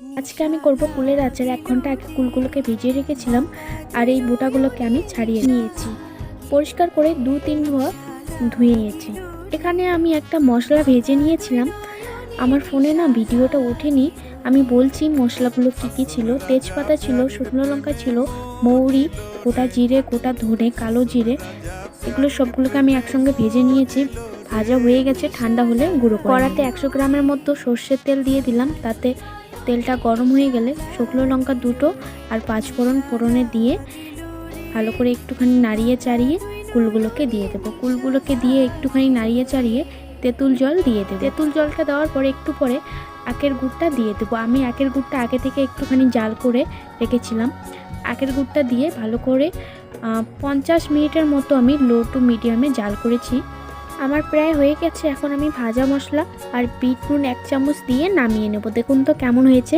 আজকে আমি করব কুলের আচার। 1 ঘন্টা আগে কুলগুলোকে ভিজিয়ে রেখেছিলাম আর এই বোটাগুলোকে আমি ছাড়িয়ে নিয়েছি। পরিষ্কার করে 2-3 ধুয়ে নিয়েছি। এখানে আমি একটা মশলা ভেজে নিয়েছিলাম। আমার ফোনে না ভিডিওটা ওঠেনি, আমি বলছি মশলাগুলো কী কী ছিল। তেজপাতা ছিল, শুকনো লঙ্কা ছিল, মৌরি, গোটা জিরে, গোটা ধনে, কালো জিরে, এগুলো সবগুলোকে আমি একসঙ্গে ভেজে নিয়েছি। ভাজা হয়ে গেছে, ঠান্ডা হলে গুঁড়ো কড়াতে 100 গ্রামের মতো সর্ষের তেল দিয়ে দিলাম। তাতে তেলটা গরম হয়ে গেলে শুকনো লঙ্কা 2টো আর 5 ফোড়নে দিয়ে ভালো করে একটুখানি নাড়িয়ে চাড়িয়ে কুলগুলোকে দিয়ে দেবো। কুলগুলোকে দিয়ে একটুখানি নাড়িয়ে চাড়িয়ে তেঁতুল জল দিয়ে দেবো। তেঁতুল জলটা দেওয়ার পরে একটু পরে আখের গুড়টা দিয়ে দেবো। আমি আখের গুড়টা আগে থেকে একটুখানি জাল করে রেখেছিলাম। আখের গুড়টা দিয়ে ভালো করে 50 মিনিটের মতো আমি লো টু মিডিয়ামে জাল করেছি। আমার প্রায় হয়ে গেছে। এখন আমি ভাজা মশলা আর বিট নুন 1 চামচ দিয়ে নামিয়ে নেব। দেখুন তো কেমন হয়েছে।